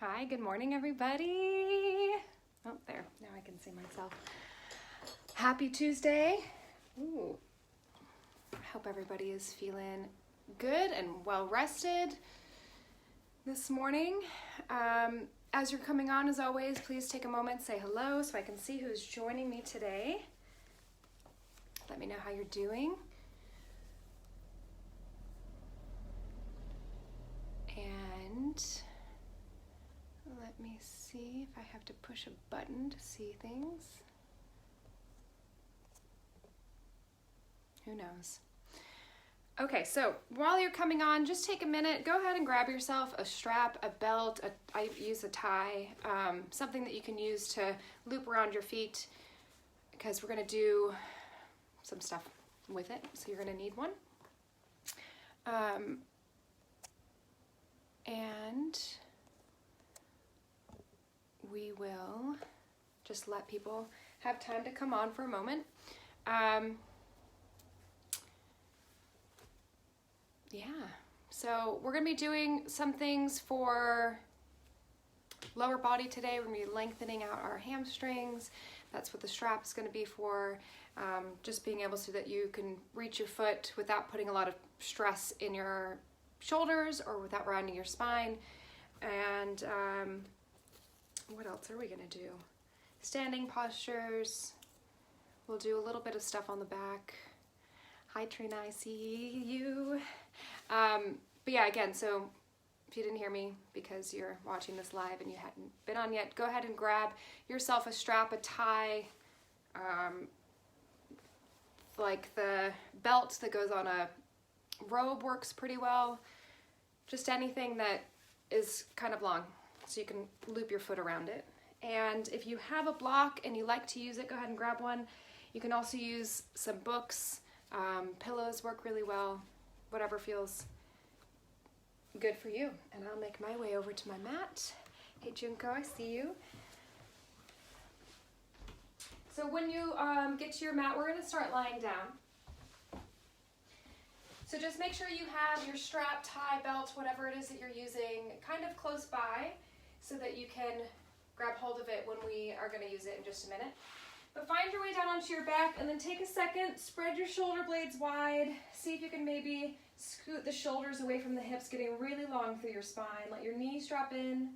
Hi, good morning, everybody. Oh, there, now I can see myself. Happy Tuesday. Ooh. I hope everybody is feeling good and well rested this morning. As you're coming on, as always, please take a moment, say hello so I can see who's joining me today. Let me know how you're doing. And let me see if I have to push a button to see things. Who knows? Okay, so while you're coming on, just take a minute, go ahead and grab yourself a strap, a belt, I use a tie, something that you can use to loop around your feet, because we're gonna do some stuff with it, so you're gonna need one. And we will just let people have time to come on for a moment. Yeah, so we're gonna be doing some things for lower body today. We're gonna be lengthening out our hamstrings. That's what the strap is gonna be for. Just being able so that you can reach your foot without putting a lot of stress in your shoulders or without rounding your spine. And what else are we gonna do? Standing postures. We'll do a little bit of stuff on the back. Hi Trina, I see you. But yeah, again, so if you didn't hear me because you're watching this live and you hadn't been on yet, go ahead and grab yourself a strap, a tie, like the belt that goes on a robe works pretty well. Just anything that is kind of long so you can loop your foot around it. And if you have a block and you like to use it, go ahead and grab one. You can also use some books. Pillows work really well, whatever feels good for you. And I'll make my way over to my mat. Hey Junko, I see you. So when you get to your mat, we're gonna start lying down. So just make sure you have your strap, tie, belt, whatever it is that you're using, kind of close by so that you can grab hold of it when we are gonna use it in just a minute. But find your way down onto your back and then take a second, spread your shoulder blades wide. See if you can maybe scoot the shoulders away from the hips, getting really long through your spine. Let your knees drop in,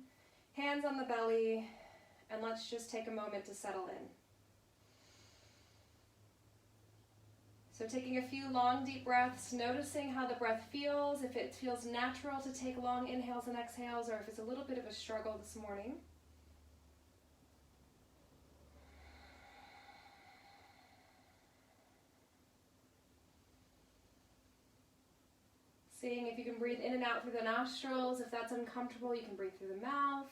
hands on the belly, and let's just take a moment to settle in. So taking a few long, deep breaths, noticing how the breath feels, if it feels natural to take long inhales and exhales, or if it's a little bit of a struggle this morning. Seeing if you can breathe in and out through the nostrils. If that's uncomfortable, you can breathe through the mouth.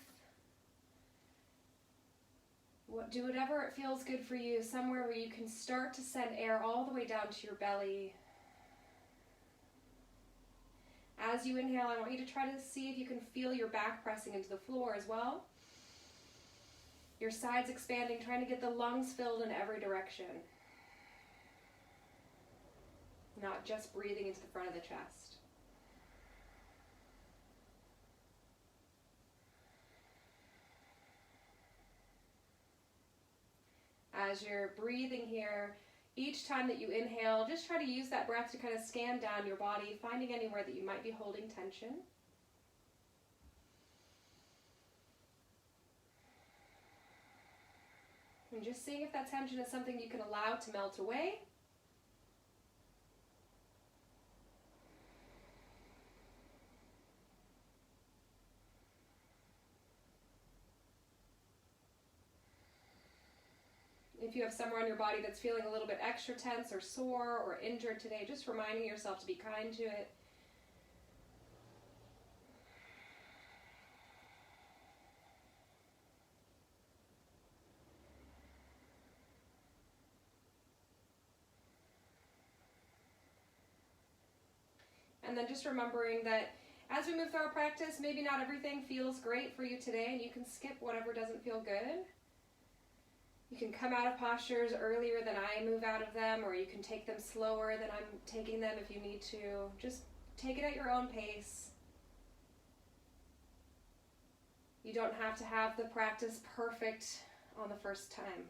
Do whatever it feels good for you, somewhere where you can start to send air all the way down to your belly. As you inhale, I want you to try to see if you can feel your back pressing into the floor as well. Your sides expanding, trying to get the lungs filled in every direction. Not just breathing into the front of the chest. As you're breathing here, each time that you inhale, just try to use that breath to kind of scan down your body, finding anywhere that you might be holding tension. And just seeing if that tension is something you can allow to melt away. If you have somewhere on your body that's feeling a little bit extra tense or sore or injured today, just reminding yourself to be kind to it. And then just remembering that as we move through our practice, maybe not everything feels great for you today, and you can skip whatever doesn't feel good. You can come out of postures earlier than I move out of them, or you can take them slower than I'm taking them if you need to. Just take it at your own pace. You You don't have to have the practice perfect on the first time.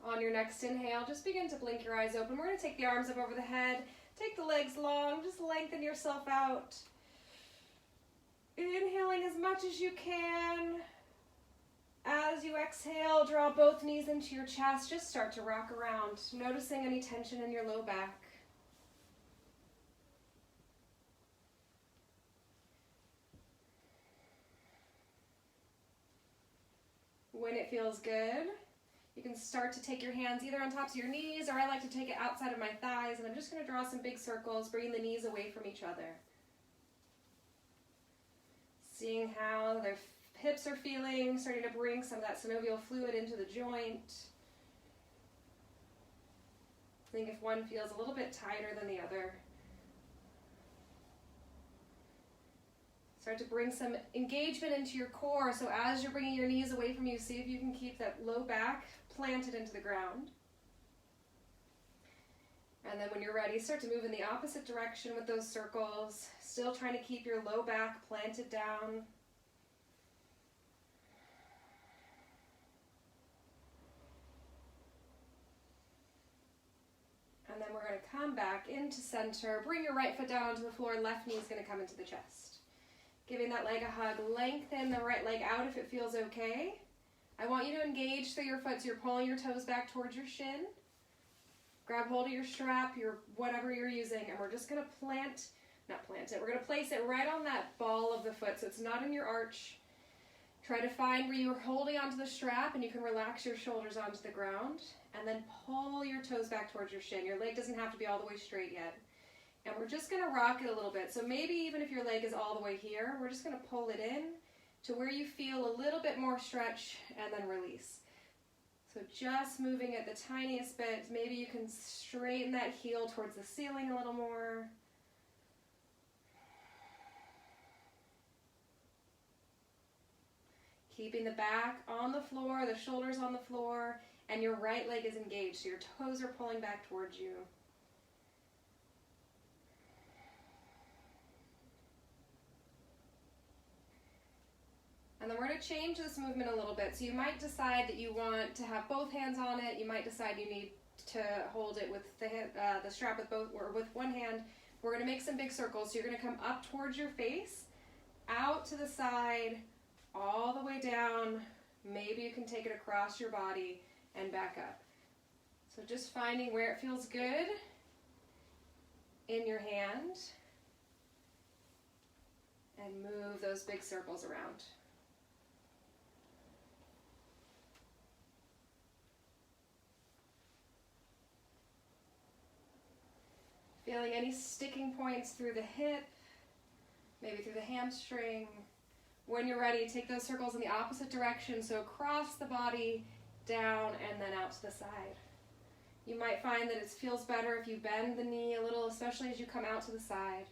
On your next inhale, just begin to blink your eyes open. We're going to take the arms up over the head. Take the legs long. Just lengthen yourself out. Inhaling as much as you can. As you exhale, draw both knees into your chest. Just start to rock around, noticing any tension in your low back. When it feels good, you can start to take your hands either on tops of your knees, or I like to take it outside of my thighs, and I'm just going to draw some big circles, bringing the knees away from each other. Seeing how their hips are feeling, starting to bring some of that synovial fluid into the joint. Think if one feels a little bit tighter than the other. Start to bring some engagement into your core, so as you're bringing your knees away from you, see if you can keep that low back planted into the ground. And then when you're ready, start to move in the opposite direction with those circles, still trying to keep your low back planted down. And then we're going to come back into center, bring your right foot down onto the floor, left knee is going to come into the chest. Giving that leg a hug, lengthen the right leg out if it feels okay. I want you to engage through your foot, so you're pulling your toes back towards your shin. Grab hold of your strap, your whatever you're using, and we're just going to we're going to place it right on that ball of the foot, so it's not in your arch. Try to find where you're holding onto the strap, and you can relax your shoulders onto the ground, and then pull your toes back towards your shin. Your leg doesn't have to be all the way straight yet. And we're just going to rock it a little bit. So maybe even if your leg is all the way here, we're just going to pull it in to where you feel a little bit more stretch and then release. So just moving it the tiniest bit. Maybe you can straighten that heel towards the ceiling a little more. Keeping the back on the floor, the shoulders on the floor, and your right leg is engaged. So your toes are pulling back towards you. And then we're going to change this movement a little bit. So you might decide that you want to have both hands on it. You might decide you need to hold it with the strap with both, or with one hand. We're going to make some big circles. So you're going to come up towards your face, out to the side, all the way down. Maybe you can take it across your body and back up. So just finding where it feels good in your hand, and move those big circles around. Feeling any sticking points through the hip, maybe through the hamstring. When you're ready, take those circles in the opposite direction, so across the body, down, and then out to the side. You might find that it feels better if you bend the knee a little, especially as you come out to the side.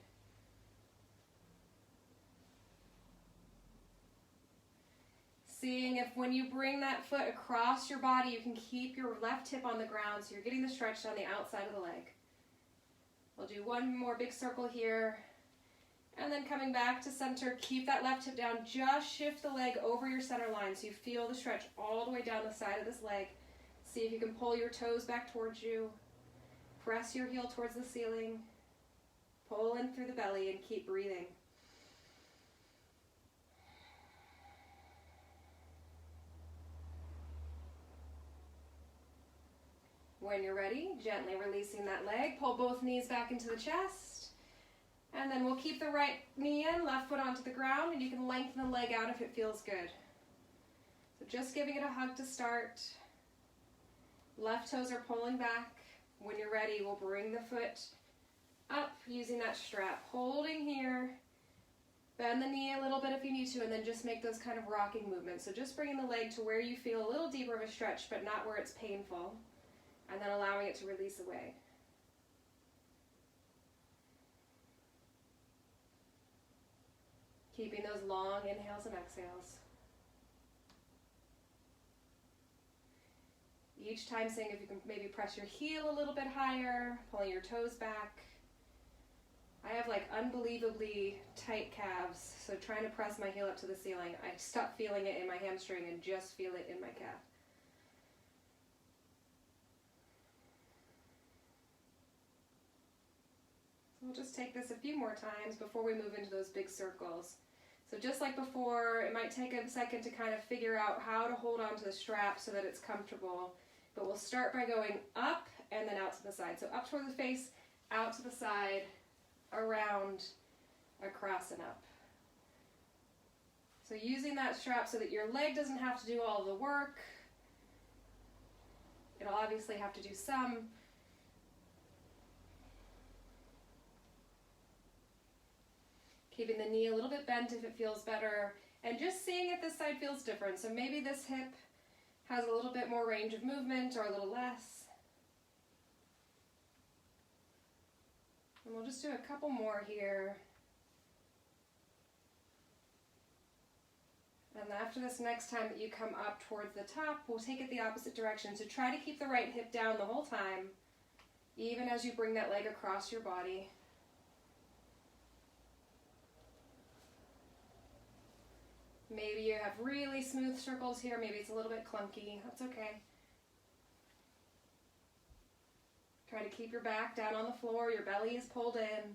Seeing if when you bring that foot across your body, you can keep your left hip on the ground, so you're getting the stretch on the outside of the leg. We'll do one more big circle here, and then coming back to center, keep that left hip down. Just shift the leg over your center line so you feel the stretch all the way down the side of this leg. See if you can pull your toes back towards you. Press your heel towards the ceiling. Pull in through the belly and keep breathing. When you're ready, gently releasing that leg, pull both knees back into the chest, and then we'll keep the right knee in, left foot onto the ground, and you can lengthen the leg out if it feels good. So just giving it a hug to start. Left toes are pulling back. When you're ready, we'll bring the foot up using that strap, holding here. Bend the knee a little bit if you need to, and then just make those kind of rocking movements. So just bringing the leg to where you feel a little deeper of a stretch, but not where it's painful. And then allowing it to release away. Keeping those long inhales and exhales. Each time saying if you can maybe press your heel a little bit higher, pulling your toes back. I have like unbelievably tight calves, so trying to press my heel up to the ceiling, I stop feeling it in my hamstring and just feel it in my calf. So we'll just take this a few more times before we move into those big circles. So just like before, it might take a second to kind of figure out how to hold on to the strap so that it's comfortable, but we'll start by going up and then out to the side. So up toward the face, out to the side, around, across and up. So using that strap so that your leg doesn't have to do all of the work. It'll obviously have to do some. Keeping the knee a little bit bent if it feels better, and just seeing if this side feels different. So maybe this hip has a little bit more range of movement or a little less. And we'll just do a couple more here. And after this next time that you come up towards the top, we'll take it the opposite direction. So try to keep the right hip down the whole time, even as you bring that leg across your body. Maybe you have really smooth circles here, maybe it's a little bit clunky, that's okay. Try to keep your back down on the floor, your belly is pulled in.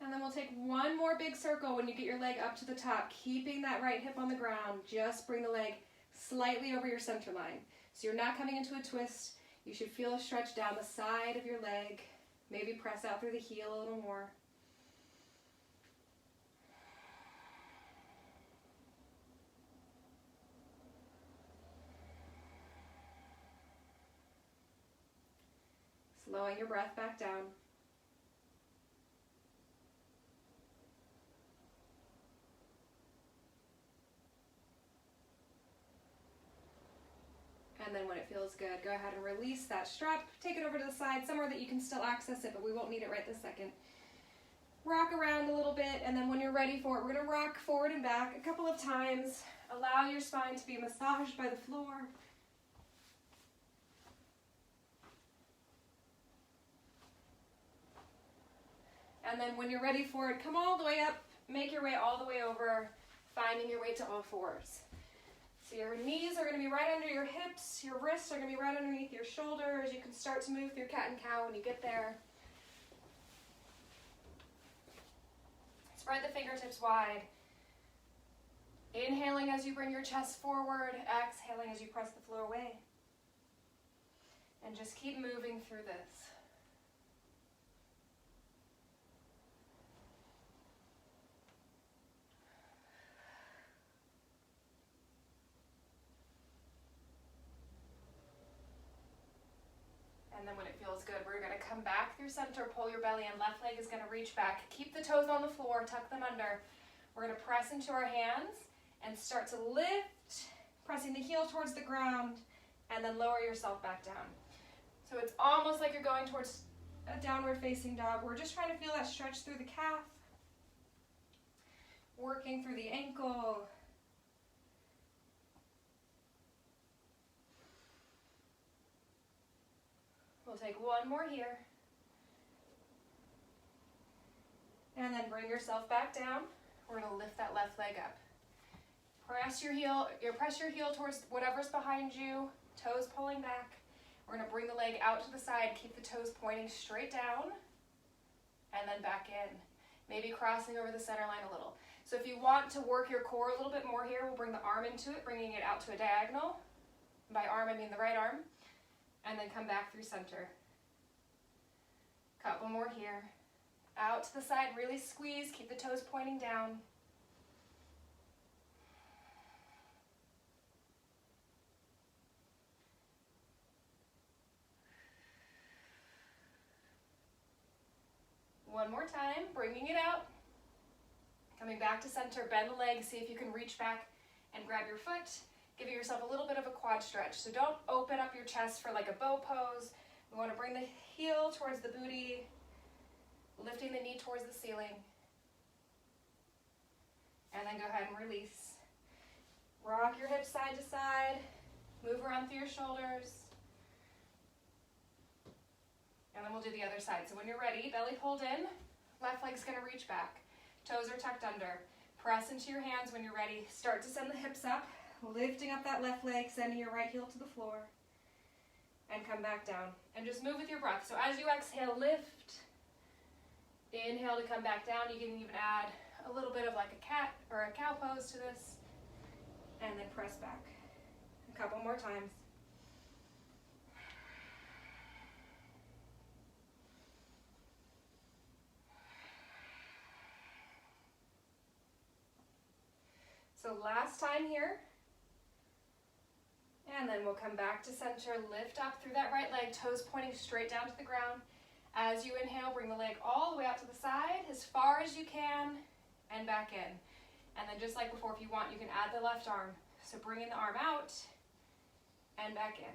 And then we'll take one more big circle when you get your leg up to the top, keeping that right hip on the ground. Just bring the leg slightly over your center line. So you're not coming into a twist. You should feel a stretch down the side of your leg. Maybe press out through the heel a little more. Slowing your breath back down. And then when it feels good, go ahead and release that strap. Take it over to the side, somewhere that you can still access it, but we won't need it right this second. Rock around a little bit, and then when you're ready for it, we're going to rock forward and back a couple of times. Allow your spine to be massaged by the floor. And then when you're ready for it, come all the way up, make your way all the way over, finding your way to all fours. So your knees are going to be right under your hips, your wrists are going to be right underneath your shoulders. You can start to move through cat and cow when you get there. Spread the fingertips wide. Inhaling as you bring your chest forward, exhaling as you press the floor away. And just keep moving through this. And then when it feels good, we're going to come back through center, pull your belly in, left leg is going to reach back. Keep the toes on the floor, tuck them under. We're going to press into our hands and start to lift, pressing the heel towards the ground, and then lower yourself back down. So it's almost like you're going towards a downward facing dog. We're just trying to feel that stretch through the calf, working through the ankle. We'll take one more here. And then bring yourself back down. We're going to lift that left leg up. Press your heel towards whatever's behind you, toes pulling back. We're going to bring the leg out to the side, keep the toes pointing straight down, and then back in. Maybe crossing over the center line a little. So if you want to work your core a little bit more here, we'll bring the arm into it, bringing it out to a diagonal. By arm, I mean the right arm. And then come back through center. Couple more here. Out to the side, really squeeze, keep the toes pointing down. One more time, bringing it out. Coming back to center, bend the leg, see if you can reach back and grab your foot. Giving yourself a little bit of a quad stretch. So don't open up your chest for like a bow pose. We want to bring the heel towards the booty, lifting the knee towards the ceiling. And then go ahead and release. Rock your hips side to side. Move around through your shoulders. And then we'll do the other side. So when you're ready, belly pulled in, left leg's gonna reach back. Toes are tucked under. Press into your hands when you're ready. Start to send the hips up, lifting up that left leg, sending your right heel to the floor. And come back down. And just move with your breath. So as you exhale, lift. Inhale to come back down. You can even add a little bit of like a cat or a cow pose to this. And then press back. A couple more times. So last time here. And then we'll come back to center, lift up through that right leg, toes pointing straight down to the ground. As you inhale, bring the leg all the way out to the side, as far as you can, and back in. And then just like before, if you want, you can add the left arm. So bringing the arm out, and back in.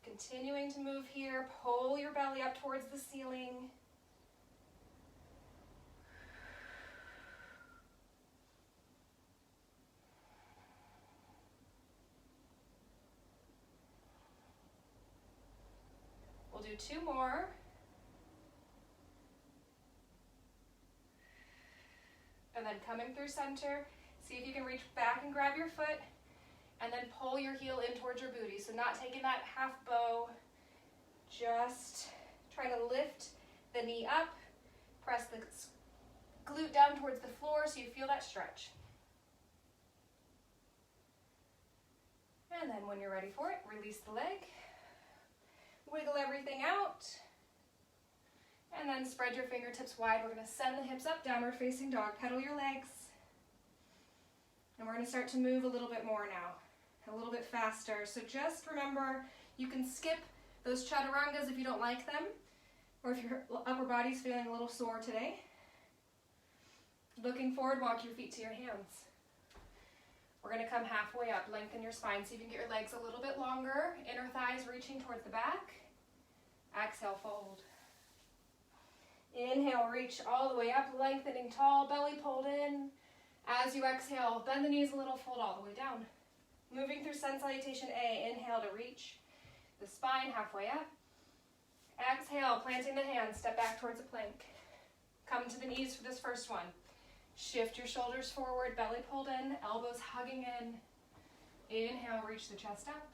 Continuing to move here, pull your belly up towards the ceiling. We'll do two more. And then coming through center, see if you can reach back and grab your foot, and then pull your heel in towards your booty. So not taking that half bow, just trying to lift the knee up, press the glute down towards the floor so you feel that stretch. And then when you're ready for it, release the leg. Wiggle everything out. And then spread your fingertips wide. We're going to send the hips up, downward facing dog. Pedal your legs. And we're going to start to move a little bit more now. A little bit faster. So just remember, you can skip those chaturangas if you don't like them. Or if your upper body's feeling a little sore today. Looking forward, walk your feet to your hands. We're going to come halfway up, lengthen your spine so you can get your legs a little bit longer. Inner thighs reaching towards the back. Exhale, fold. Inhale, reach all the way up, lengthening tall, belly pulled in. As you exhale, bend the knees a little, fold all the way down. Moving through sun salutation A, inhale to reach the spine halfway up. Exhale, planting the hands, step back towards a plank. Come to the knees for this first one. Shift your shoulders forward, belly pulled in, elbows hugging in. Inhale, reach the chest up.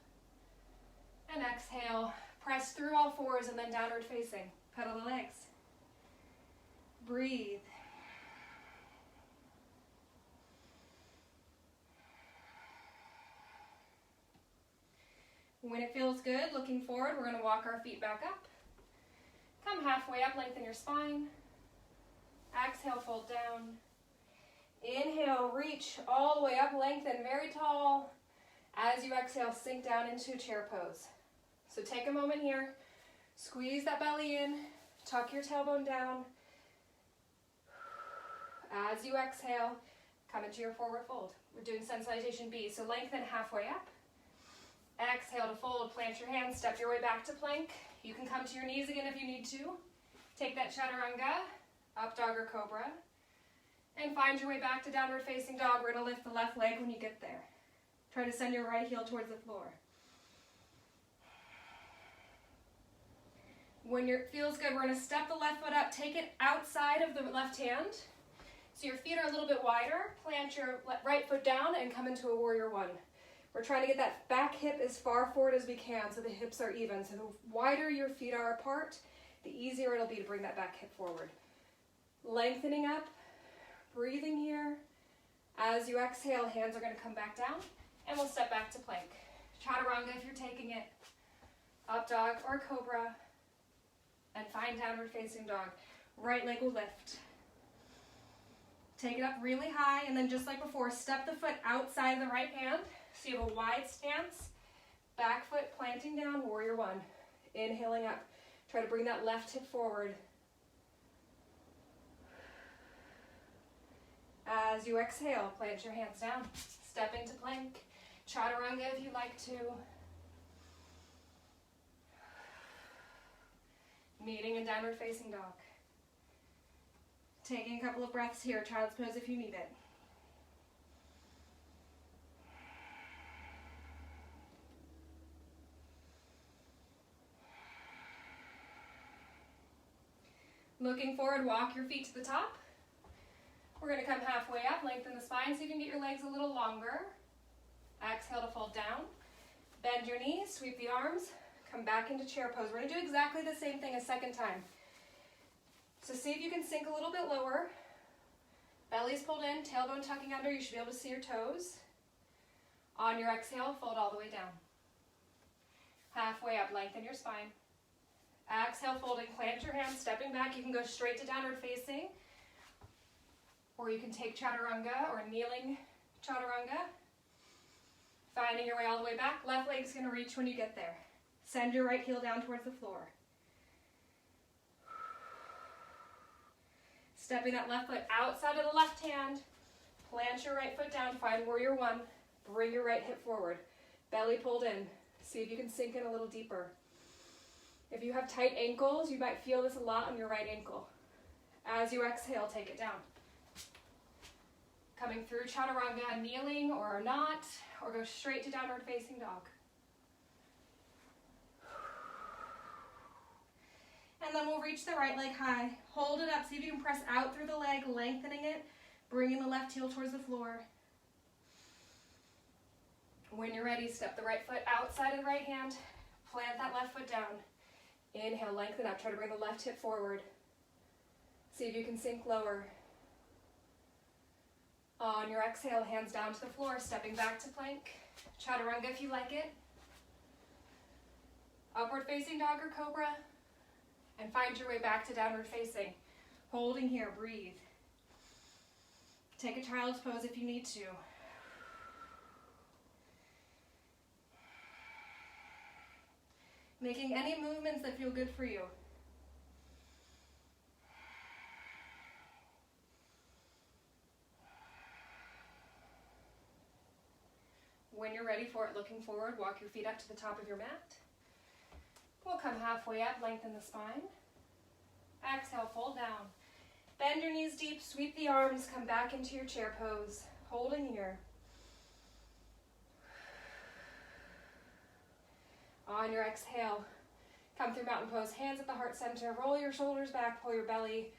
And exhale, press through all fours and then downward facing. Pedal the legs. Breathe. When it feels good, looking forward, we're going to walk our feet back up. Come halfway up, lengthen your spine. Exhale, fold down. Inhale, reach all the way up, lengthen, very tall. As you exhale, sink down into chair pose. So take a moment here, squeeze that belly in, tuck your tailbone down. As you exhale, come into your forward fold. We're doing sun salutation B, so lengthen halfway up. Exhale to fold, plant your hands, step your way back to plank. You can come to your knees again if you need to. Take that chaturanga, up dog or cobra. And find your way back to downward facing dog. We're going to lift the left leg when you get there. Try to send your right heel towards the floor. When it feels good, we're going to step the left foot up, take it outside of the left hand. So your feet are a little bit wider. Plant your right foot down and come into a warrior one. We're trying to get that back hip as far forward as we can so the hips are even. So the wider your feet are apart, the easier it'll be to bring that back hip forward. Lengthening up. Breathing here. As you exhale, hands are going to come back down, and we'll step back to plank. Chaturanga if you're taking it. Up dog or cobra. And find downward facing dog. Right leg will lift. Take it up really high, and then just like before, step the foot outside of the right hand. So you have a wide stance. Back foot planting down, warrior one. Inhaling up. Try to bring that left hip forward. As you exhale, plant your hands down. Step into plank. Chaturanga if you'd like to. Meeting in downward facing dog. Taking a couple of breaths here, child's pose if you need it. Looking forward, walk your feet to the top. We're going to come halfway up, lengthen the spine so you can get your legs a little longer. Exhale to fold down. Bend your knees, sweep the arms, come back into chair pose. We're going to do exactly the same thing a second time. So see if you can sink a little bit lower. Belly's pulled in, tailbone tucking under. You should be able to see your toes. On your exhale, fold all the way down. Halfway up, lengthen your spine. Exhale, folding, plant your hands, stepping back. You can go straight to downward facing, or you can take chaturanga or kneeling chaturanga. Finding your way all the way back. Left leg's gonna reach when you get there. Send your right heel down towards the floor. Stepping that left foot outside of the left hand. Plant your right foot down, find warrior one. Bring your right hip forward. Belly pulled in. See if you can sink in a little deeper. If you have tight ankles, you might feel this a lot on your right ankle. As you exhale, take it down. Coming through chaturanga, kneeling or not, or go straight to downward facing dog. And then we'll reach the right leg high. Hold it up, see if you can press out through the leg, lengthening it, bringing the left heel towards the floor. When you're ready, step the right foot outside of the right hand, plant that left foot down. Inhale, lengthen up, try to bring the left hip forward. See if you can sink lower. On your exhale, hands down to the floor, stepping back to plank. Chaturanga if you like it. Upward facing dog or cobra. And find your way back to downward facing. Holding here, breathe. Take a child's pose if you need to. Making any movements that feel good for you. When you're ready for it, looking forward, walk your feet up to the top of your mat. We'll come halfway up, lengthen the spine. Exhale, fold down. Bend your knees deep, sweep the arms, come back into your chair pose. Holding here. On your exhale, come through mountain pose, hands at the heart center, roll your shoulders back, pull your belly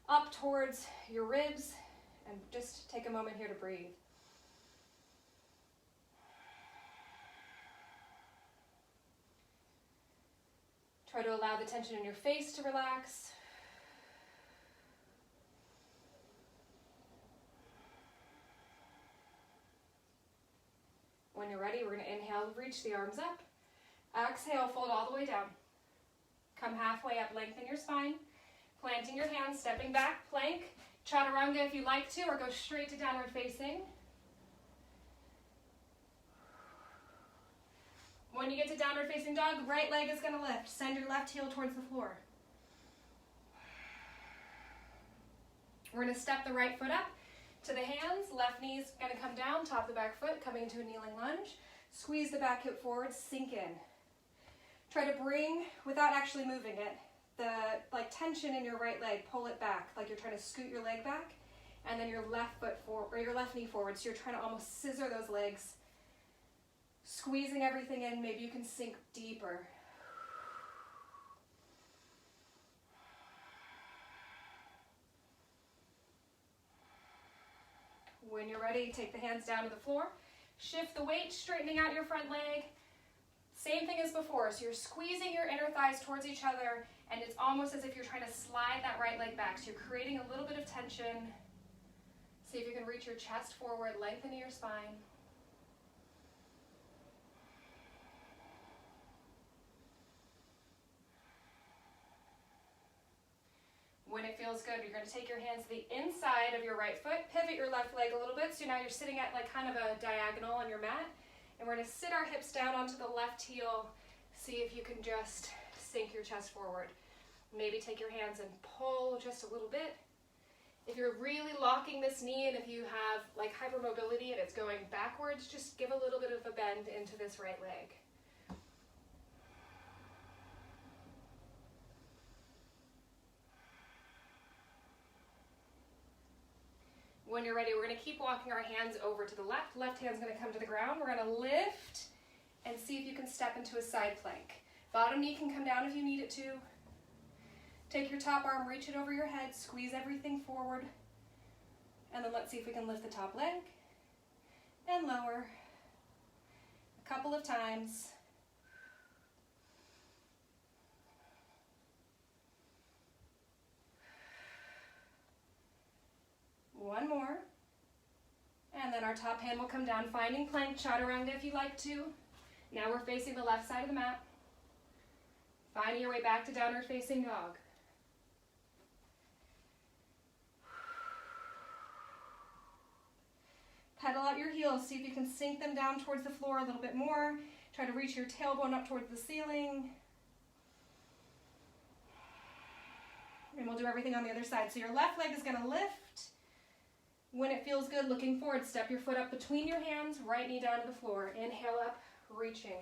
up towards your ribs, and just take a moment here to breathe. Try to allow the tension in your face to relax. When you're ready, we're going to inhale, reach the arms up. Exhale, fold all the way down. Come halfway up, lengthen your spine. Planting your hands, stepping back, plank. Chaturanga if you like to, or go straight to downward facing. When you get to downward facing dog, right leg is going to lift. Send your left heel towards the floor. We're going to step the right foot up to the hands. Left knee is going to come down, top of the back foot, coming into a kneeling lunge. Squeeze the back hip forward, sink in. Try to bring, without actually moving it, the tension in your right leg, pull it back, like you're trying to scoot your leg back, and then your left foot forward, or your left knee forward, so you're trying to almost scissor those legs. Squeezing everything in, maybe you can sink deeper. When you're ready, take the hands down to the floor. Shift the weight, straightening out your front leg. Same thing as before, so you're squeezing your inner thighs towards each other, and it's almost as if you're trying to slide that right leg back. So you're creating a little bit of tension. See if you can reach your chest forward, lengthening your spine. When it feels good, you're going to take your hands to the inside of your right foot, pivot your left leg a little bit, so now you're sitting at kind of a diagonal on your mat, and we're going to sit our hips down onto the left heel. See if you can just sink your chest forward. Maybe take your hands and pull just a little bit. If you're really locking this knee, and if you have hypermobility and it's going backwards, just give a little bit of a bend into this right leg. When you're ready, we're gonna keep walking our hands over to the left. Left hand's gonna come to the ground. We're gonna lift and see if you can step into a side plank. Bottom knee can come down if you need it to. Take your top arm, reach it over your head, squeeze everything forward. And then let's see if we can lift the top leg and lower a couple of times. One more. And then our top hand will come down, finding plank chaturanga if you like to. Now we're facing the left side of the mat. Finding your way back to downward facing dog. Pedal out your heels, see if you can sink them down towards the floor a little bit more. Try to reach your tailbone up towards the ceiling. And we'll do everything on the other side. So your left leg is going to lift. When it feels good, looking forward, step your foot up between your hands, right knee down to the floor. Inhale up, reaching.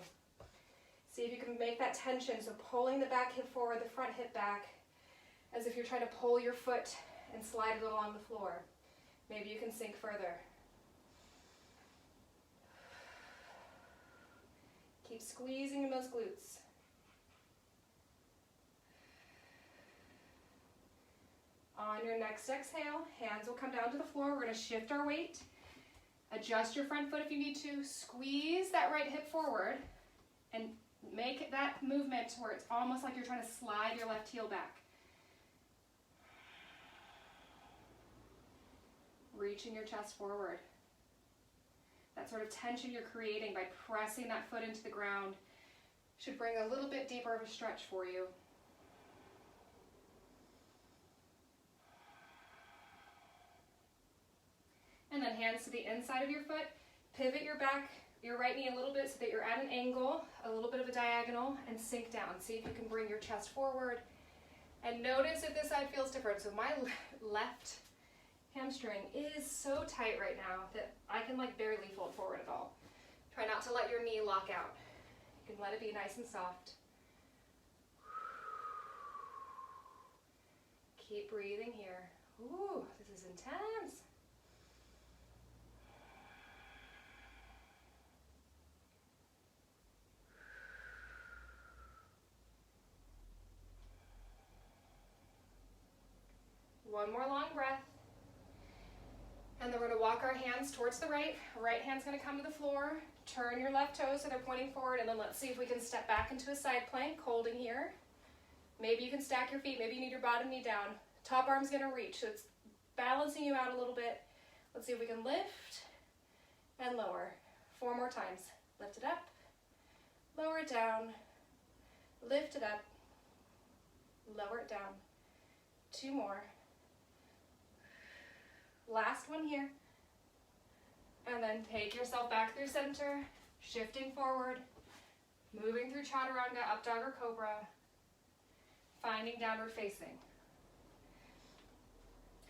See if you can make that tension, so pulling the back hip forward, the front hip back, as if you're trying to pull your foot and slide it along the floor. Maybe you can sink further. Keep squeezing in those glutes. On your next exhale, hands will come down to the floor. We're going to shift our weight. Adjust your front foot if you need to. Squeeze that right hip forward and make that movement where it's almost like you're trying to slide your left heel back. Reaching your chest forward. That sort of tension you're creating by pressing that foot into the ground should bring a little bit deeper of a stretch for you. And then hands to the inside of your foot. Pivot your back, your right knee a little bit so that you're at an angle, a little bit of a diagonal, and sink down. See if you can bring your chest forward. And notice if this side feels different. So my left hamstring is so tight right now that I can barely fold forward at all. Try not to let your knee lock out. You can let it be nice and soft. Keep breathing here. Ooh, this is intense. One more long breath. And then we're going to walk our hands towards the right. Right hand's going to come to the floor. Turn your left toes so they're pointing forward, and then let's see if we can step back into a side plank, holding here. Maybe you can stack your feet. Maybe you need your bottom knee down. Top arm's going to reach, so it's balancing you out a little bit. Let's see if we can lift and lower. 4 more times. Lift it up, lower it down, lift it up, lower it down. 2 more. Last one here. And then take yourself back through center, shifting forward, moving through chaturanga, up dog or cobra, finding downward facing.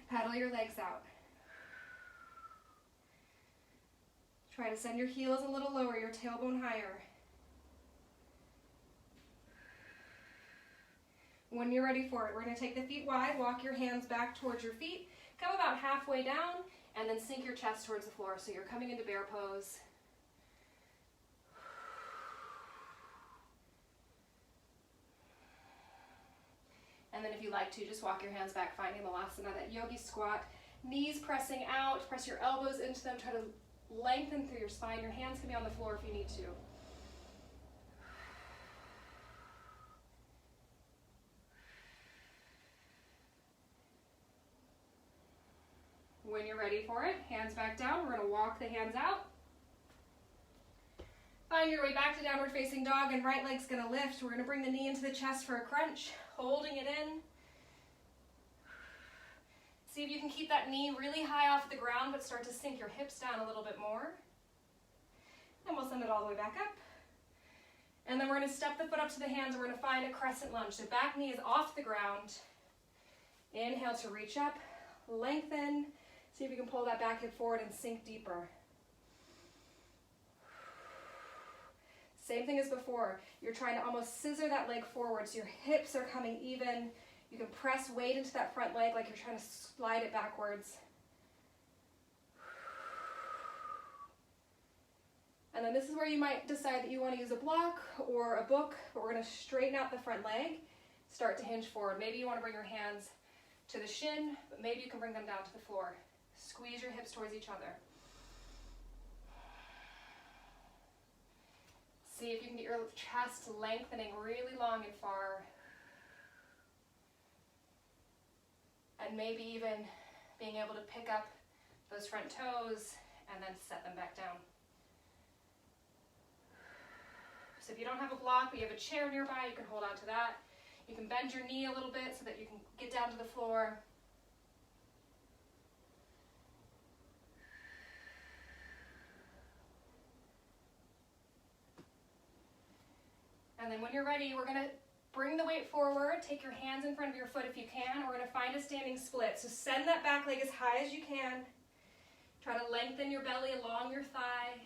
Pedal your legs out. Try to send your heels a little lower, your tailbone higher. When you're ready for it, we're going to take the feet wide, walk your hands back towards your feet, come about halfway down, and then sink your chest towards the floor. So you're coming into bear pose. And then if you like to, just walk your hands back, finding Malasana, that yogi squat. Knees pressing out, press your elbows into them, try to lengthen through your spine. Your hands can be on the floor if you need to. When you're ready for it, hands back down. We're going to walk the hands out. Find your way back to downward facing dog, and right leg's going to lift. We're going to bring the knee into the chest for a crunch, holding it in. See if you can keep that knee really high off the ground, but start to sink your hips down a little bit more. And we'll send it all the way back up. And then we're going to step the foot up to the hands, and we're going to find a crescent lunge. So back knee is off the ground. Inhale to reach up, lengthen. See if you can pull that back hip forward and sink deeper. Same thing as before. You're trying to almost scissor that leg forward so your hips are coming even. You can press weight into that front leg like you're trying to slide it backwards. And then this is where you might decide that you want to use a block or a book, but we're going to straighten out the front leg, start to hinge forward. Maybe you want to bring your hands to the shin, but maybe you can bring them down to the floor. Squeeze your hips towards each other. See if you can get your chest lengthening really long and far. And maybe even being able to pick up those front toes and then set them back down. So if you don't have a block, but you have a chair nearby, you can hold on to that. You can bend your knee a little bit so that you can get down to the floor. And then when you're ready, we're gonna bring the weight forward, take your hands in front of your foot if you can. We're gonna find a standing split. So send that back leg as high as you can. Try to lengthen your belly along your thigh.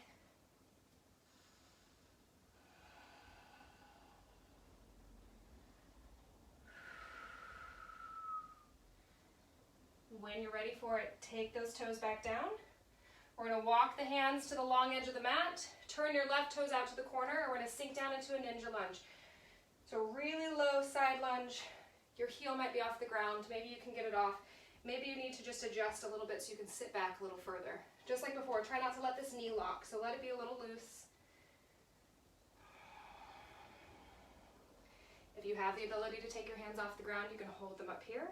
When you're ready for it, take those toes back down. We're going to walk the hands to the long edge of the mat, turn your left toes out to the corner, and we're going to sink down into a ninja lunge. So really low side lunge. Your heel might be off the ground. Maybe you can get it off. Maybe you need to just adjust a little bit so you can sit back a little further. Just like before, try not to let this knee lock, so let it be a little loose. If you have the ability to take your hands off the ground, you can hold them up here,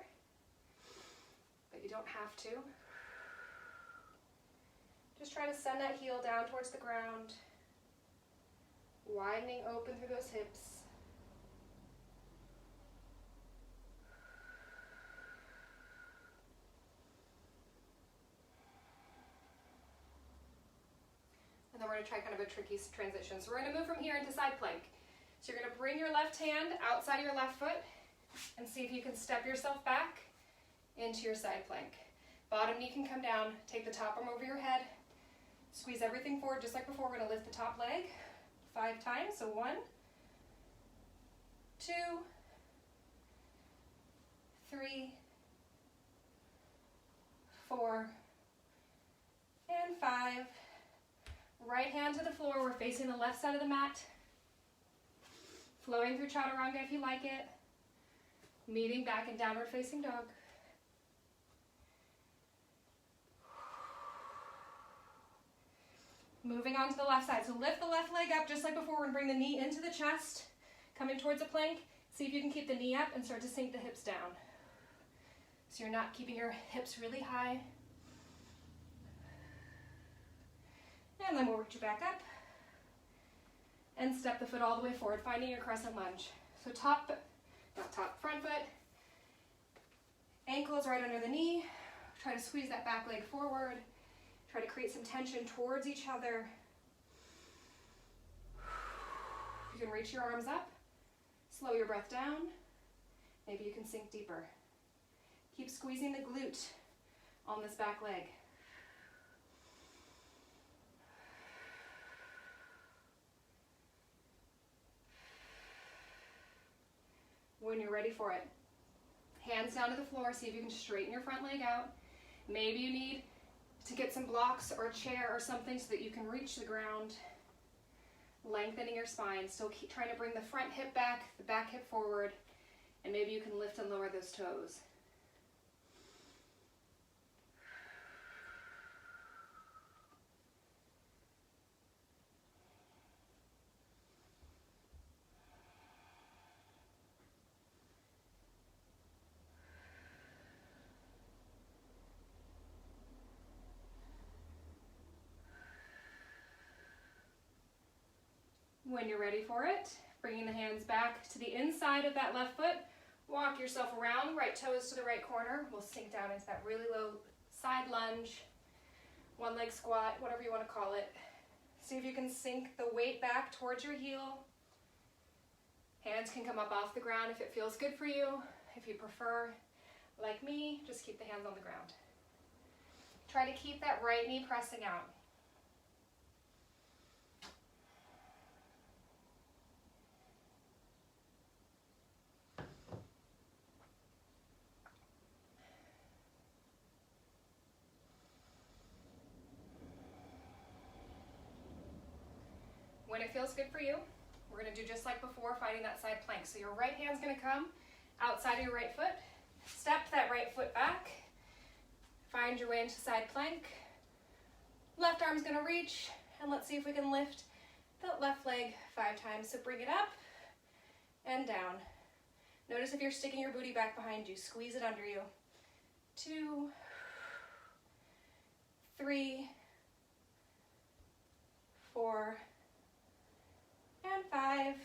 but you don't have to. Just try to send that heel down towards the ground, widening open through those hips. And then we're going to try kind of a tricky transition. So we're going to move from here into side plank. So you're going to bring your left hand outside of your left foot and see if you can step yourself back into your side plank. Bottom knee can come down, take the top arm over your head, squeeze everything forward just like before. We're going to lift the top leg 5 times. So 1, 2, 3, 4, and 5. Right hand to the floor. We're facing the left side of the mat. Flowing through chaturanga if you like it. Meeting back in downward facing dog. Moving on to the left side. So lift the left leg up just like before. We're going to bring the knee into the chest. Coming towards a plank. See if you can keep the knee up and start to sink the hips down. So you're not keeping your hips really high. And then we'll reach you back up and step the foot all the way forward, finding your crescent lunge. So front foot, ankles right under the knee. Try to squeeze that back leg forward. Try to create some tension towards each other. You can reach your arms up, slow your breath down. Maybe you can sink deeper. Keep squeezing the glute on this back leg. When you're ready for it, hands down to the floor. See if you can straighten your front leg out. Maybe you need to get some blocks or a chair or something so that you can reach the ground. Lengthening your spine. Still keep trying to bring the front hip back, the back hip forward, and maybe you can lift and lower those toes. When you're ready for it, bringing the hands back to the inside of that left foot, walk yourself around, right toes to the right corner. We'll sink down into that really low side lunge, one leg squat, whatever you want to call it. See if you can sink the weight back towards your heel. Hands can come up off the ground if it feels good for you. If you prefer, like me, just keep the hands on the ground. Try to keep that right knee pressing out. when it feels good for you, we're gonna do just like before, finding that side plank. So your right hand's gonna come outside of your right foot, step that right foot back, find your way into side plank. Left arm's gonna reach, and let's see if we can lift the left leg 5 times. So bring it up and down. Notice if you're sticking your booty back behind you, squeeze it under you. 2, 3, 4, and 5.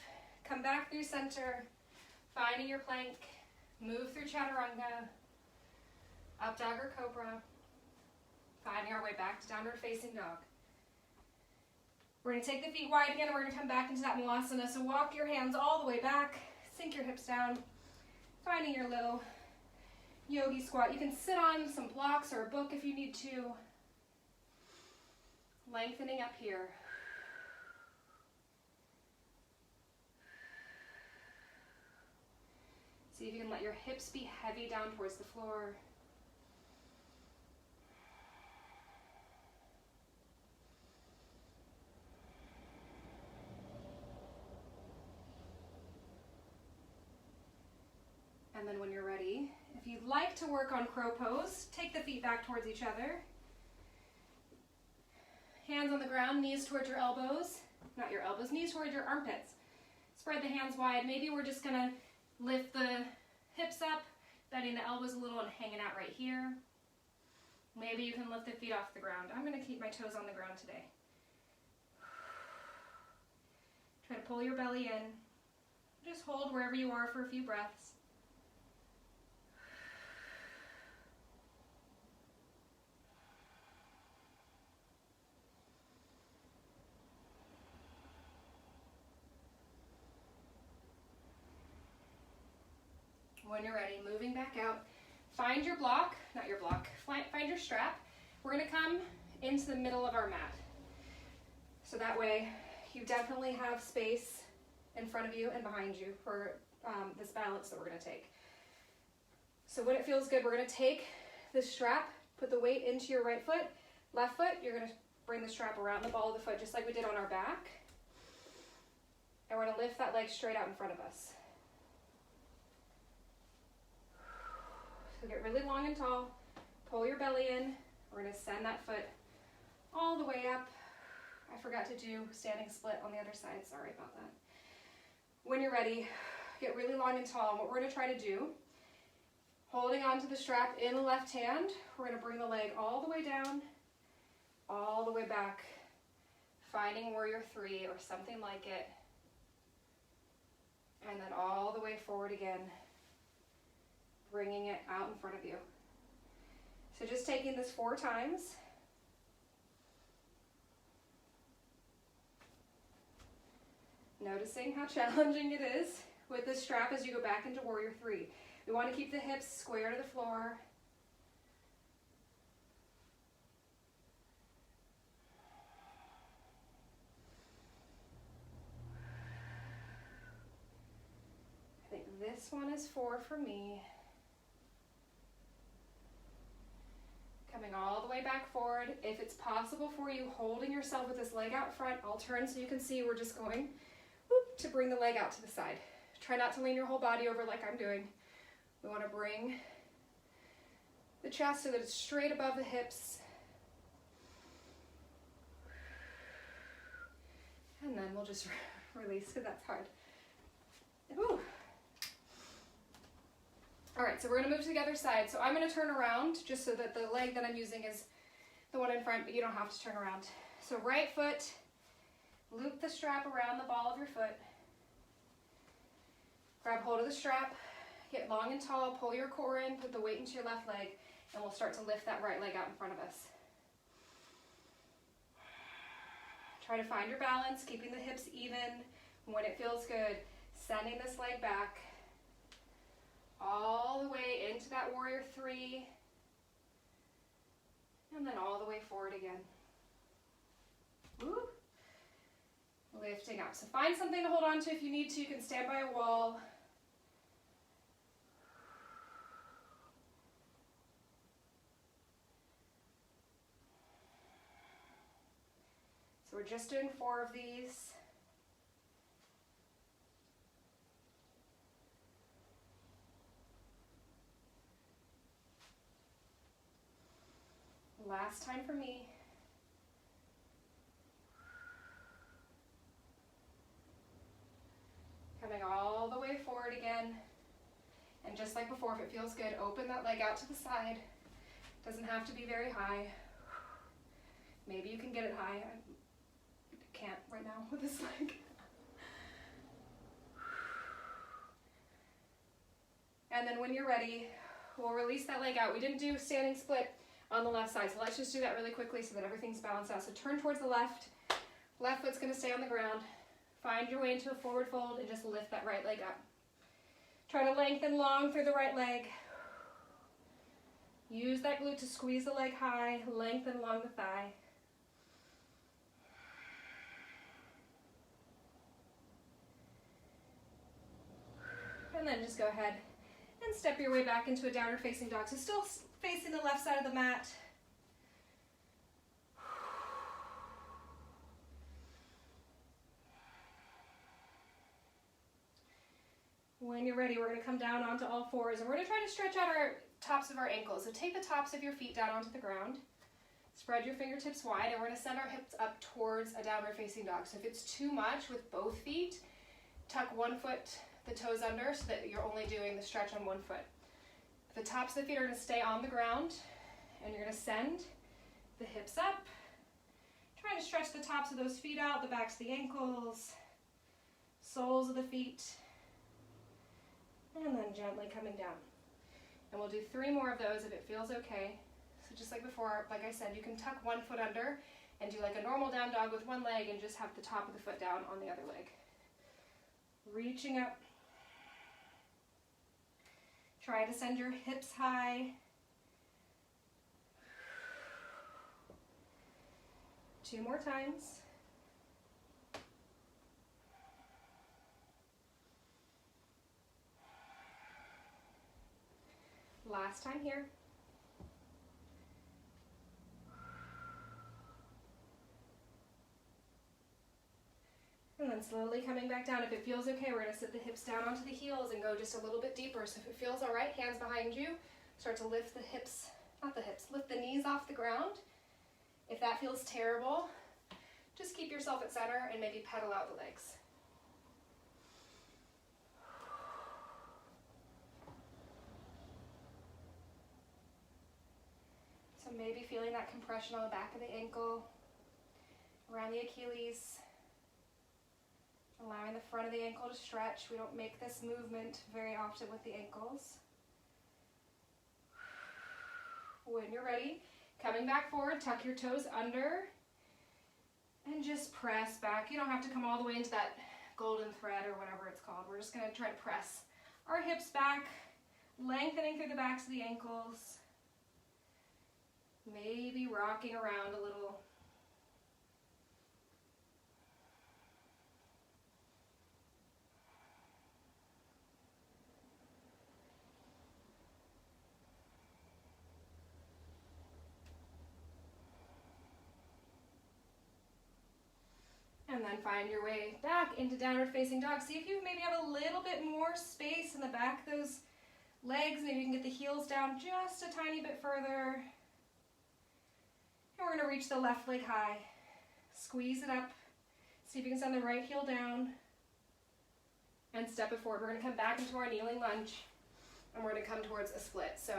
Come back through center, finding your plank, move through chaturanga, up dog or cobra, finding our way back to downward facing dog. We're gonna take the feet wide again, and we're gonna come back into that Malasana. So walk your hands all the way back, sink your hips down, finding your little yogi squat. You can sit on some blocks or a book if you need to. Lengthening up here. See if you can let your hips be heavy down towards the floor. And then when you're ready, if you'd like to work on crow pose, take the feet back towards each other. Hands on the ground, knees towards your elbows. Not your elbows, knees towards your armpits. Spread the hands wide. Maybe we're just gonna lift the hips up, bending the elbows a little and hanging out right here. Maybe you can lift the feet off the ground. I'm gonna keep my toes on the ground today. Try to pull your belly in. Just hold wherever you are for a few breaths. When you're ready, moving back out, find your block, not your block, find your strap. We're gonna come into the middle of our mat. So that way you definitely have space in front of you and behind you for this balance that we're gonna take. So when it feels good, we're gonna take the strap, put the weight into your right foot, left foot, you're gonna bring the strap around the ball of the foot just like we did on our back. And we're gonna lift that leg straight out in front of us. So get really long and tall, pull your belly in. We're gonna send that foot all the way up. I forgot to do standing split on the other side, sorry about that. When you're ready, get really long and tall. And what we're gonna try to do, holding onto the strap in the left hand, we're gonna bring the leg all the way down, all the way back, finding warrior 3 or something like it. And then all the way forward again, bringing it out in front of you. So just taking this 4 times. Noticing how challenging it is with this strap as you go back into warrior 3. We want to keep the hips square to the floor. I think this one is 4 for me. Coming all the way back forward. If it's possible for you, holding yourself with this leg out front, I'll turn so you can see we're just going whoop, to bring the leg out to the side. Try not to lean your whole body over like I'm doing. We want to bring the chest so that it's straight above the hips. And then we'll just release because that's hard. Ooh. All right, so we're gonna move to the other side. So I'm gonna turn around just so that the leg that I'm using is the one in front, but you don't have to turn around. So right foot, loop the strap around the ball of your foot. Grab hold of the strap, get long and tall, pull your core in, put the weight into your left leg, and we'll start to lift that right leg out in front of us. Try to find your balance, keeping the hips even. When it feels good, sending this leg back all the way into that warrior 3, and then all the way forward again. Woo. Lifting up. So find something to hold on to if you need to. You can stand by a wall. So we're just doing 4 of these. Last time for me. Coming all the way forward again. And just like before, if it feels good, open that leg out to the side. Doesn't have to be very high. Maybe you can get it high. I can't right now with this leg. And then when you're ready, we'll release that leg out. We didn't do standing split on the left side, so let's just do that really quickly so that everything's balanced out. So turn towards the left. Left foot's gonna stay on the ground. Find your way into a forward fold and just lift that right leg up. Try to lengthen long through the right leg. Use that glute to squeeze the leg high, lengthen along the thigh. And then just go ahead and step your way back into a downward facing dog. So still facing the left side of the mat. When you're ready, we're going to come down onto all fours and we're going to try to stretch out our tops of our ankles. So take the tops of your feet down onto the ground. Spread your fingertips wide and we're going to send our hips up towards a downward facing dog. So if it's too much with both feet, tuck one foot, the toes under, so that you're only doing the stretch on one foot. The tops of the feet are going to stay on the ground and you're going to send the hips up. Trying to stretch the tops of those feet out, the backs of the ankles, soles of the feet, and then gently coming down. And we'll do 3 more of those if it feels okay. So just like before, like I said, you can tuck one foot under and do like a normal down dog with one leg and just have the top of the foot down on the other leg. Reaching up. Try to send your hips high. 2 more times. Last time here. And then slowly coming back down. If it feels okay, we're going to sit the hips down onto the heels and go just a little bit deeper. So if it feels all right, hands behind you, start to lift the hips, not the hips, lift the knees off the ground. If that feels terrible, just keep yourself at center and maybe pedal out the legs. So maybe feeling that compression on the back of the ankle, around the Achilles, allowing the front of the ankle to stretch. We don't make this movement very often with the ankles. When you're ready, coming back forward, tuck your toes under and just press back. You don't have to come all the way into that golden thread or whatever it's called. We're just going to try to press our hips back, lengthening through the backs of the ankles. Maybe rocking around a little. And then find your way back into downward facing dog. See if you maybe have a little bit more space in the back of those legs. Maybe you can get the heels down just a tiny bit further. And we're going to reach the left leg high. Squeeze it up. See if you can send the right heel down. And step it forward. We're going to come back into our kneeling lunge. And we're going to come towards a split. So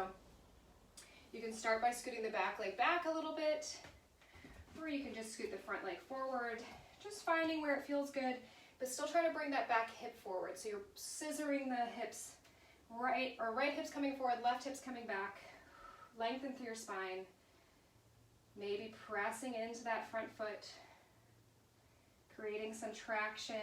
you can start by scooting the back leg back a little bit. Or you can just scoot the front leg forward. Just finding where it feels good, but still try to bring that back hip forward. So you're scissoring the hips, right hips coming forward, left hips coming back. Lengthen through your spine. Maybe pressing into that front foot, creating some traction.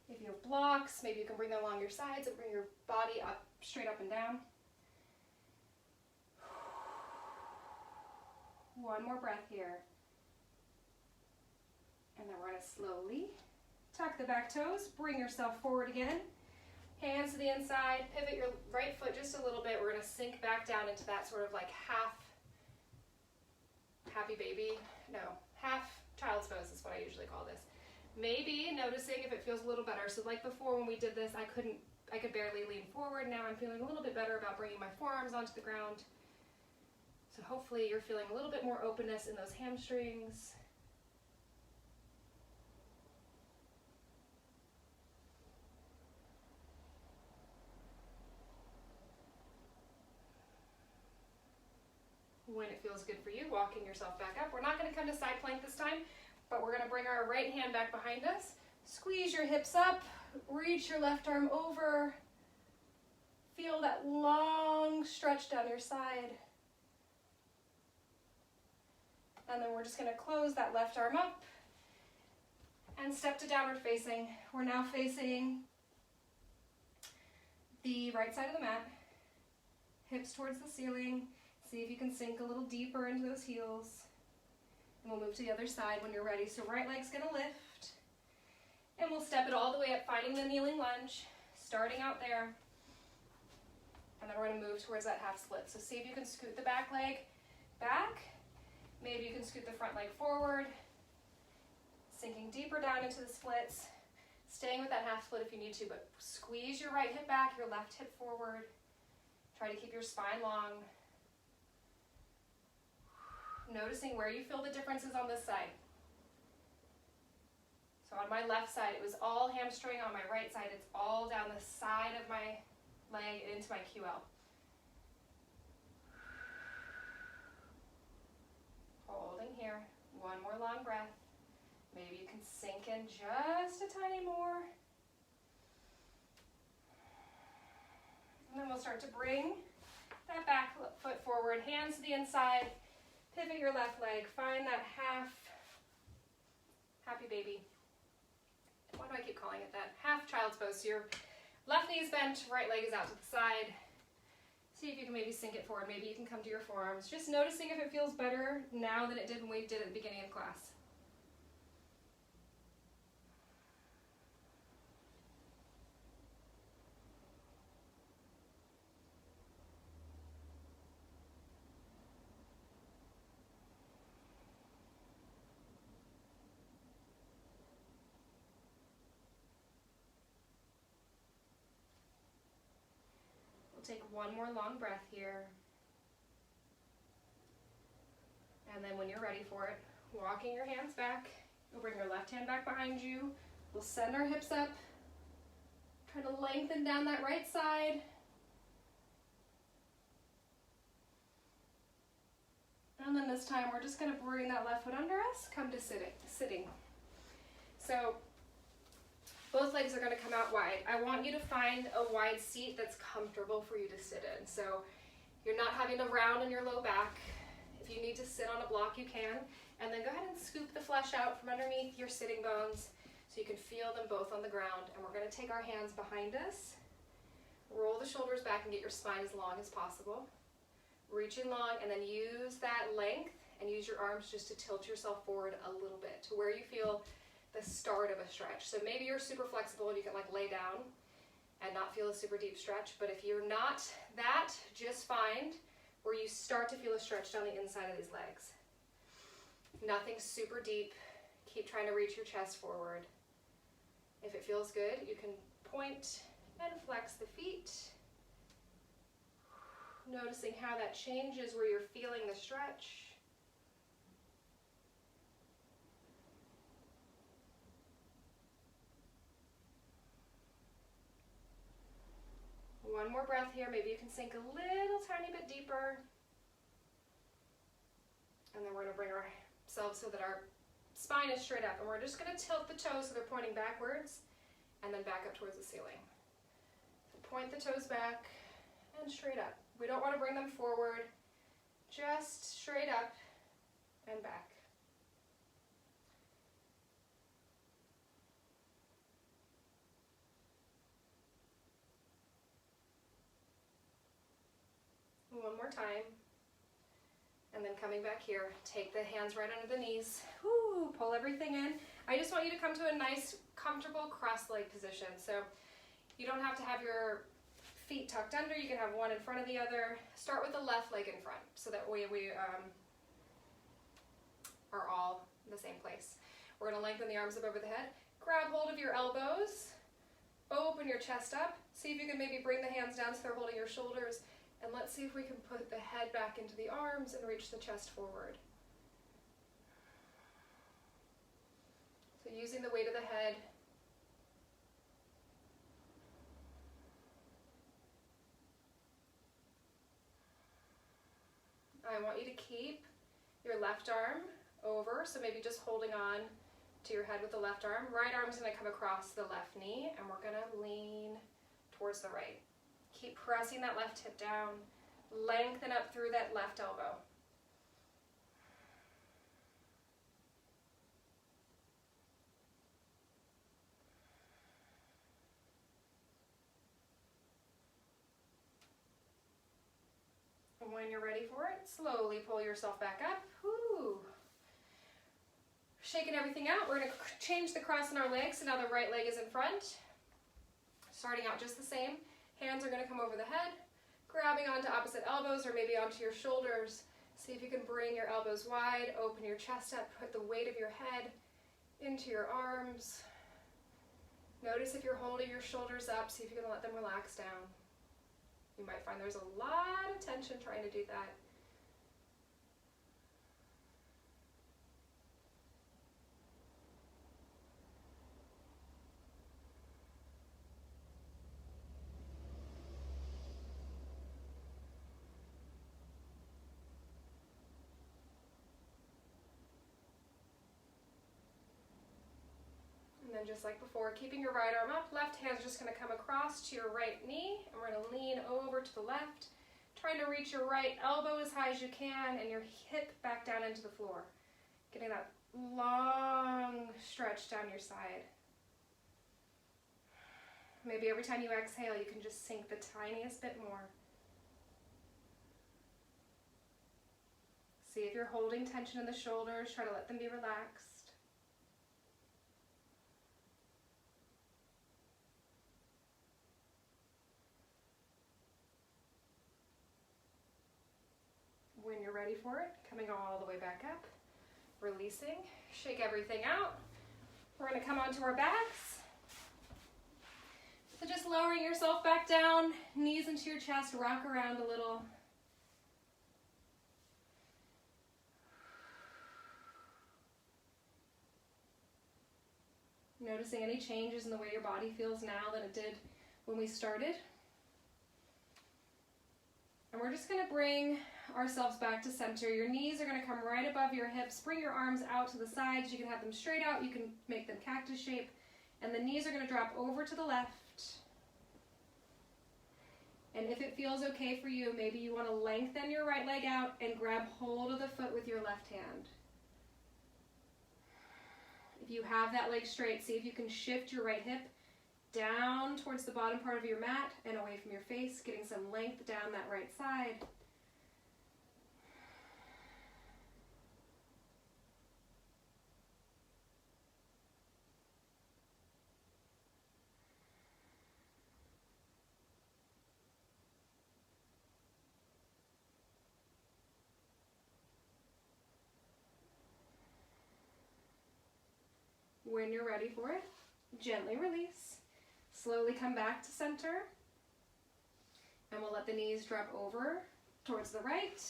If you have blocks, maybe you can bring them along your sides and bring your body up, straight up and down. One more breath here. And then we're going to slowly tuck the back toes, bring yourself forward again. Hands to the inside, pivot your right foot just a little bit. We're going to sink back down into that sort of like half child's pose is what I usually call this. Maybe noticing if it feels a little better. So like before when we did this, I couldn't I could barely lean forward. Now I'm feeling a little bit better about bringing my forearms onto the ground. So hopefully you're feeling a little bit more openness in those hamstrings. When it feels good for you, walking yourself back up. We're not going to come to side plank this time, but we're going to bring our right hand back behind us. Squeeze your hips up, reach your left arm over. Feel that long stretch down your side. And then we're just going to close that left arm up and step to downward facing. We're now facing the right side of the mat, hips towards the ceiling. See if you can sink a little deeper into those heels. And we'll move to the other side when you're ready. So right leg's gonna lift. And we'll step it all the way up, finding the kneeling lunge, starting out there. And then we're gonna move towards that half split. So see if you can scoot the back leg back. Maybe you can scoot the front leg forward. Sinking deeper down into the splits. Staying with that half split if you need to, but squeeze your right hip back, your left hip forward. Try to keep your spine long. Noticing where you feel the differences on this side. So on my left side, it was all hamstring. On my right side, it's all down the side of my leg into my QL. Holding here. One more long breath. Maybe you can sink in just a tiny more. And then we'll start to bring that back foot forward, hands to the inside. Pivot your left leg, find that happy baby. Why do I keep calling it that? Half child's pose. So your left knee is bent, right leg is out to the side. See if you can maybe sink it forward. Maybe you can come to your forearms. Just noticing if it feels better now than it did when we did it at the beginning of class. Take one more long breath here. And then when you're ready for it, walking your hands back, you'll bring your left hand back behind you. We'll send our hips up. Try to lengthen down that right side. And then this time we're just going to bring that left foot under us, come to sitting. So both legs are going to come out wide. I want you to find a wide seat that's comfortable for you to sit in. So you're not having to round in your low back. If you need to sit on a block, you can. And then go ahead and scoop the flesh out from underneath your sitting bones so you can feel them both on the ground. And we're going to take our hands behind us. Roll the shoulders back and get your spine as long as possible. Reaching long, and then use that length and use your arms just to tilt yourself forward a little bit to where you feel the start of a stretch. So maybe you're super flexible and you can like lay down and not feel a super deep stretch, but if you're not that, just find where you start to feel a stretch down the inside of these legs. Nothing super deep. Keep trying to reach your chest forward. If it feels good, you can point and flex the feet. Noticing how that changes where you're feeling the stretch. One more breath here. Maybe you can sink a little tiny bit deeper. And then we're going to bring ourselves so that our spine is straight up. And we're just going to tilt the toes so they're pointing backwards and then back up towards the ceiling. So point the toes back and straight up. We don't want to bring them forward, just straight up and back. One more time. And then coming back here, take the hands right under the knees. Woo, pull everything in. I just want you to come to a nice, comfortable cross-leg position. So you don't have to have your feet tucked under. You can have one in front of the other. Start with the left leg in front, so that way we are all in the same place. We're going to lengthen the arms up over the head. Grab hold of your elbows. Open your chest up. See if you can maybe bring the hands down so they're holding your shoulders. And let's see if we can put the head back into the arms and reach the chest forward. So using the weight of the head. I want you to keep your left arm over, so maybe just holding on to your head with the left arm. Right arm's gonna come across the left knee, and we're gonna lean towards the right. Keep pressing that left hip down. Lengthen up through that left elbow. And when you're ready for it, slowly pull yourself back up. Woo. Shaking everything out, we're going to change the cross in our legs, so now the right leg is in front. Starting out just the same. Hands are going to come over the head, grabbing onto opposite elbows or maybe onto your shoulders. See if you can bring your elbows wide, open your chest up, put the weight of your head into your arms. Notice if you're holding your shoulders up, see if you can let them relax down. You might find there's a lot of tension trying to do that. And then just like before, keeping your right arm up, left hand's just going to come across to your right knee, and we're going to lean over to the left, trying to reach your right elbow as high as you can and your hip back down into the floor. Getting that long stretch down your side. Maybe every time you exhale, you can just sink the tiniest bit more. See if you're holding tension in the shoulders, try to let them be relaxed. When you're ready for it, coming all the way back up, releasing, shake everything out. We're going to come onto our backs. So just lowering yourself back down, knees into your chest, rock around a little. Noticing any changes in the way your body feels now than it did when we started. And we're just going to bring ourselves back to center. Your knees are going to come right above your hips. Bring your arms out to the sides. You can have them straight out. You can make them cactus shape. And the knees are going to drop over to the left. And if it feels okay for you, maybe you want to lengthen your right leg out and grab hold of the foot with your left hand. If you have that leg straight, see if you can shift your right hip down towards the bottom part of your mat and away from your face, getting some length down that right side. When you're ready for it, gently release. Slowly come back to center. And we'll let the knees drop over towards the right.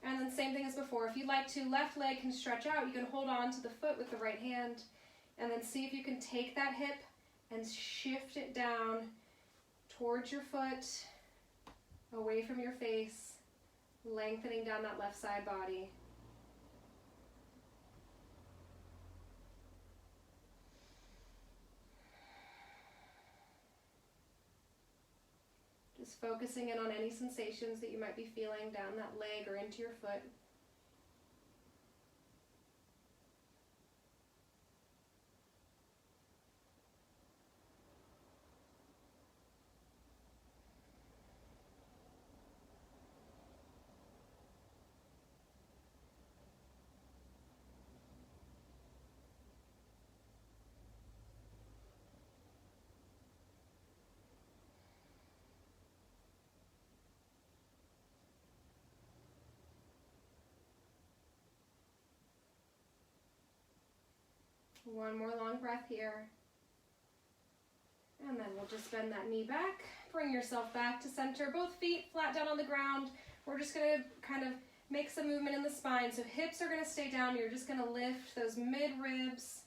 And then same thing as before. If you'd like to, left leg can stretch out. You can hold on to the foot with the right hand. And then see if you can take that hip and shift it down towards your foot, away from your face, lengthening down that left side body. Just focusing in on any sensations that you might be feeling down that leg or into your foot. One more long breath here. And then we'll just bend that knee back. Bring yourself back to center. Both feet flat down on the ground. We're just going to kind of make some movement in the spine. So hips are going to stay down. You're just going to lift those mid ribs,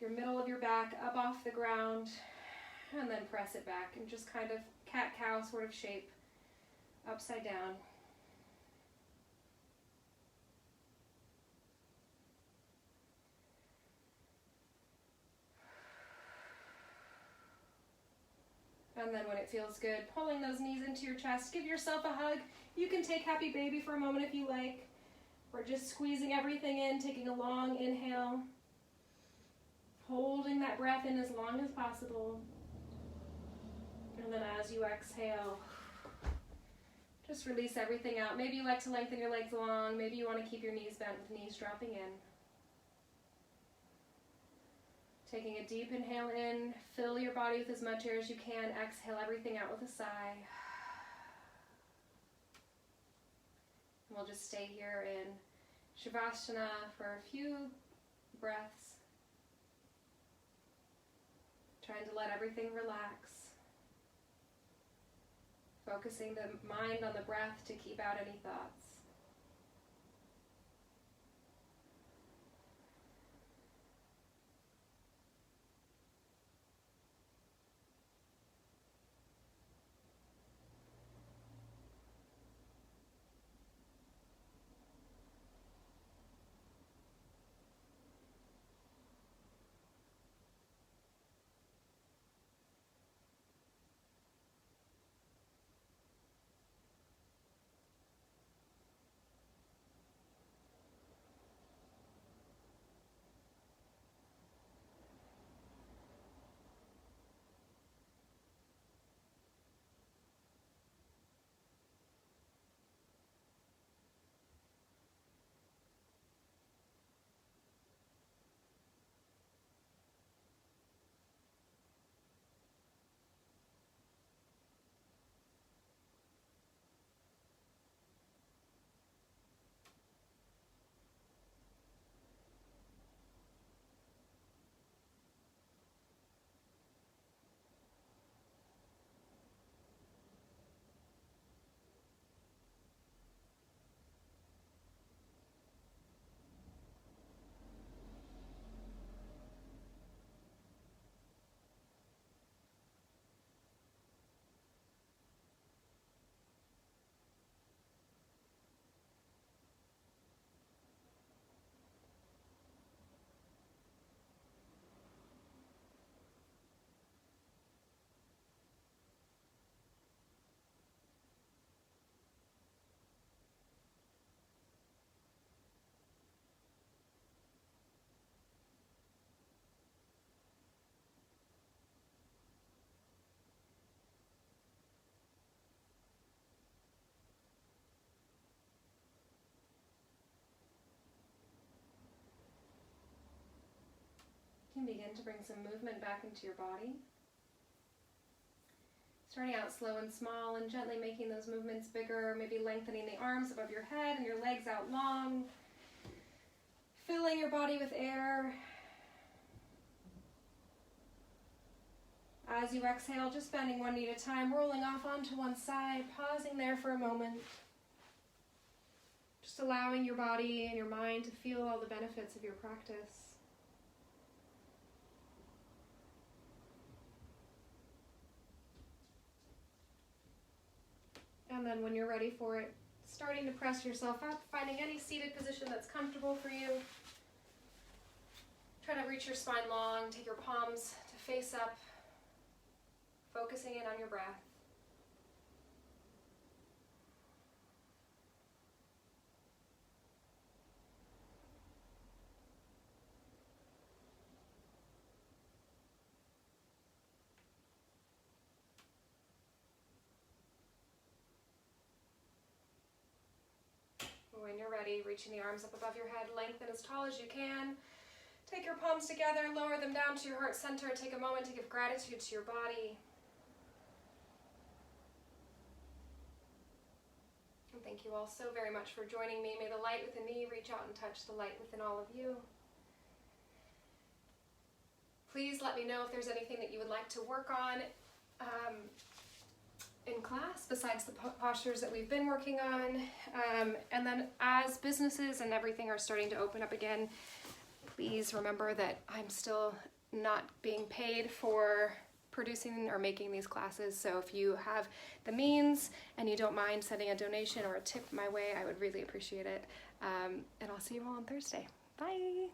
your middle of your back up off the ground, and then press it back and just kind of cat-cow sort of shape, upside down. And then when it feels good, pulling those knees into your chest, give yourself a hug. You can take happy baby for a moment if you like. We're just squeezing everything in, taking a long inhale, holding that breath in as long as possible. And then as you exhale, just release everything out. Maybe you like to lengthen your legs long. Maybe you want to keep your knees bent with knees dropping in. Taking a deep inhale in, fill your body with as much air as you can. Exhale everything out with a sigh. And we'll just stay here in Shavasana for a few breaths. Trying to let everything relax. Focusing the mind on the breath to keep out any thoughts. You can begin to bring some movement back into your body. Starting out slow and small and gently making those movements bigger, maybe lengthening the arms above your head and your legs out long. Filling your body with air. As you exhale, just bending one knee at a time, rolling off onto one side, pausing there for a moment. Just allowing your body and your mind to feel all the benefits of your practice. And then when you're ready for it, starting to press yourself up, finding any seated position that's comfortable for you. Try to reach your spine long, take your palms to face up, focusing in on your breath. When you're ready, reaching the arms up above your head, lengthen as tall as you can. Take your palms together, lower them down to your heart center. Take a moment to give gratitude to your body. And thank you all so very much for joining me. May the light within me reach out and touch the light within all of you. Please let me know if there's anything that you would like to work on in class besides the postures that we've been working on. And then as businesses and everything are starting to open up again, please remember that I'm still not being paid for producing or making these classes. So if you have the means and you don't mind sending a donation or a tip my way, I would really appreciate it. And I'll see you all on Thursday. Bye.